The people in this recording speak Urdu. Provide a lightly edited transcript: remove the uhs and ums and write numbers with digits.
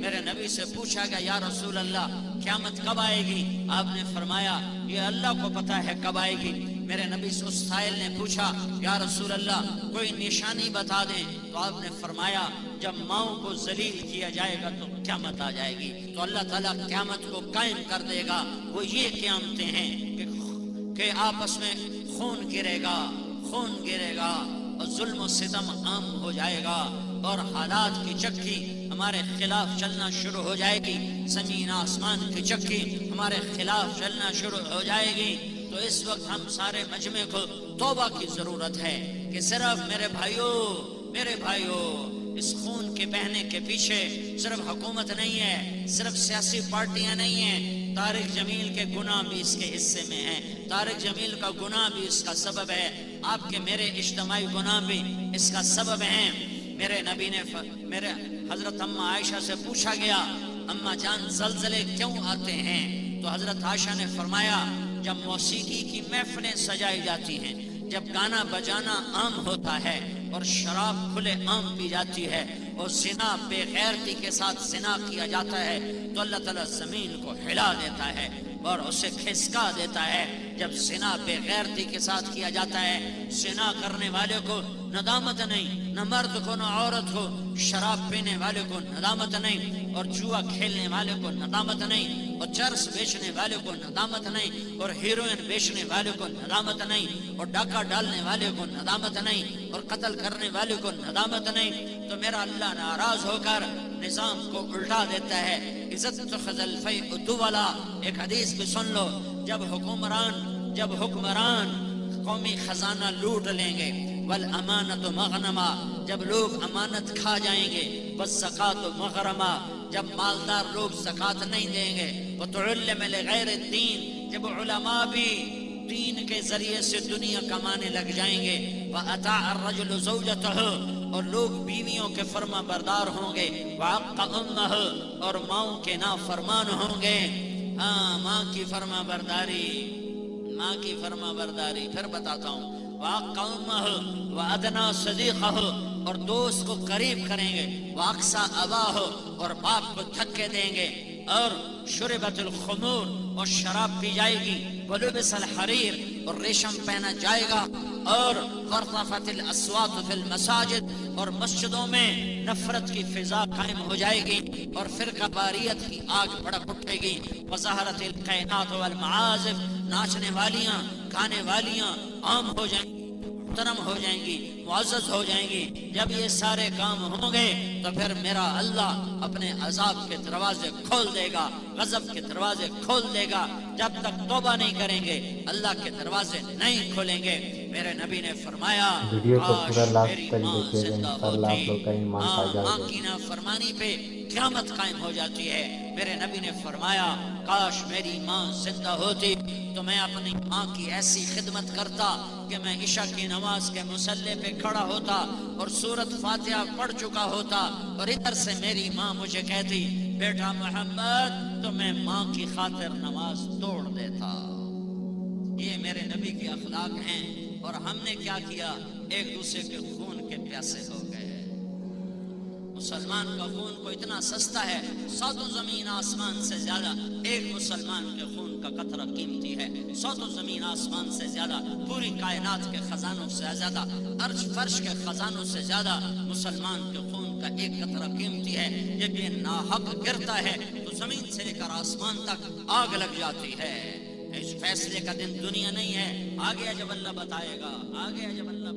میرے نبی سے پوچھا گیا یا رسول اللہ قیامت کب آئے گی؟ آپ نے فرمایا یہ اللہ کو پتہ ہے کب آئے گی۔ میرے نبی سے اس سائل نے پوچھا یا رسول اللہ کوئی نشانی بتا دیں، تو آپ نے فرمایا جب ماؤں کو ذلیل کیا جائے گا تو قیامت آ جائے گی، تو اللہ تعالیٰ قیامت کو قائم کر دے گا۔ وہ یہ قیامتیں ہیں کہ آپس میں خون گرے گا اور ظلم و ستم عام ہو جائے گا، اور حالات کی چکی ہمارے خلاف چلنا شروع ہو جائے گی، زمین آسمان کی چکی ہمارے خلاف چلنا شروع ہو جائے گی۔ تو اس وقت ہم سارے مجمع کو توبہ کی ضرورت ہے کہ صرف میرے بھائیوں اس خون کے بہنے کے پیچھے صرف حکومت نہیں ہے، صرف سیاسی پارٹیاں نہیں ہیں، طارق جمیل کے گناہ بھی اس کے حصے میں ہیں، طارق جمیل کا گناہ بھی اس کا سبب ہے، آپ کے میرے اجتماعی گناہ بھی اس کا سبب ہیں۔ میرے نبی نے میرے حضرت اماں عائشہ سے پوچھا گیا اماں جان زلزلے کیوں آتے ہیں؟ تو حضرت عائشہ نے فرمایا جب موسیقی کی محفلیں سجائی جاتی ہیں، جب گانا بجانا عام ہوتا ہے اور شراب کھلے عام پی جاتی ہے اور زنا بے غیرتی کے ساتھ زنا کیا جاتا ہے، تو اللہ تعالیٰ زمین کو ہلا دیتا ہے اور اسے کھسکا دیتا ہے۔ جب زنا بے غیرتی کے ساتھ کیا جاتا ہے، زنا کرنے والے کو ندامت نہیں، نہ مرد کو نہ عورت کو، شراب پینے والے کو ندامت نہیں، اور جوا کھیلنے والے کو ندامت نہیں، اور چرس بیچنے والے کو ندامت نہیں، اور ہیروئن بیچنے والے کو ندامت نہیں، اور ڈاکہ ڈالنے والے کو ندامت نہیں، اور قتل کرنے والے کو ندامت نہیں۔ تو میرا اللہ ناراض ہو کر نظام کو الٹا دیتا ہے۔ عزت تخذ الفیء دولا، ایک حدیث بھی سن لو، جب حکمران قومی خزانہ لوٹ لیں گے، والامانت مغنما، جب لوگ امانت کھا جائیں گے، والزکات مغرما، جب مالدار لوگ زکات نہیں دیں گے، وتعلم لغیر الدین، جب علماء بھی دین کے ذریعے سے دنیا کمانے لگ جائیں گے، وَأَطَاعَ الرَّجُلُ زَوْجَتَهُ، اور لوگ بیویوں کے فرما بردار ہوں گے، وَعَقَّ أُمَّهُ، اور ماؤں کے نافرمان ہوں گے۔ ہاں، ماں کی فرما برداری پھر بتاتا ہوں، وَعَقَّ أُمَّهُ وَأَدْنَى صَدِيقَهُ، اور دوست کو قریب کریں گے، وَأَقْصَى أَبَاهُ، اور باپ کو دھکے دیں گے، اور شربت الخمور، اور شراب پی جائے گی، ولبس الحریر، اور ریشم پہنا جائے گا، اور غرفت الاصوات فی المساجد، اور مسجدوں میں نفرت کی فضا قائم ہو جائے گی، اور فرقہ واریت کی آگ بھڑک اٹھے گی، وظہرت القینات والمعازف، ناچنے والیاں گانے والیاں عام ہو جائیں گی، محترم ہو جائیں گی، معزز ہو جائیں گی۔ جب یہ سارے کام ہوں گے تو پھر میرا اللہ اپنے عذاب کے دروازے کھول دے گا، غضب کے دروازے کھول دے گا۔ جب تک توبہ نہیں کریں گے اللہ کے دروازے نہیں کھولیں گے۔ میرے نبی نے فرمایا ویڈیو کو کاش پورا لاسٹ میری تک ماں دیکھیے گا، زندہ انشاءاللہ آپ لوگ کا ہوتی، ایمان ہاں تازہ ماں ہو کی جائے گا۔ نافرمانی پہ قیامت قائم ہو جاتی ہے۔ میرے نبی نے فرمایا کاش میری ماں زندہ ہوتی تو میں اپنی ماں کی ایسی خدمت کرتا کہ میں عشاء کی نماز کے مصلی پہ کھڑا ہوتا اور سورۃ فاتحہ پڑھ چکا ہوتا، اور ادھر سے میری ماں مجھے کہتی بیٹا محمد، تو میں ماں کی خاطر نماز توڑ دیتا۔ یہ میرے نبی کے اخلاق ہیں، اور ہم نے کیا کیا؟ ایک دوسرے کے خون کے پیاسے ہو گئے۔ مسلمان کا خون کو اتنا سستا ہے، ساتوں زمین آسمان سے زیادہ ایک مسلمان کے خون کا قطرہ قیمتی ہے، ساتوں زمین آسمان سے زیادہ، پوری کائنات کے خزانوں سے زیادہ، عرش فرش کے خزانوں سے زیادہ مسلمان کے خون کا ایک قطرہ قیمتی ہے۔ جب یہ ناحق گرتا ہے تو زمین سے لے کر آسمان تک آگ لگ جاتی ہے۔ اس فیصلے کا دن دنیا نہیں ہے، آگے جب اللہ بتائے گا، آگے جب اللہ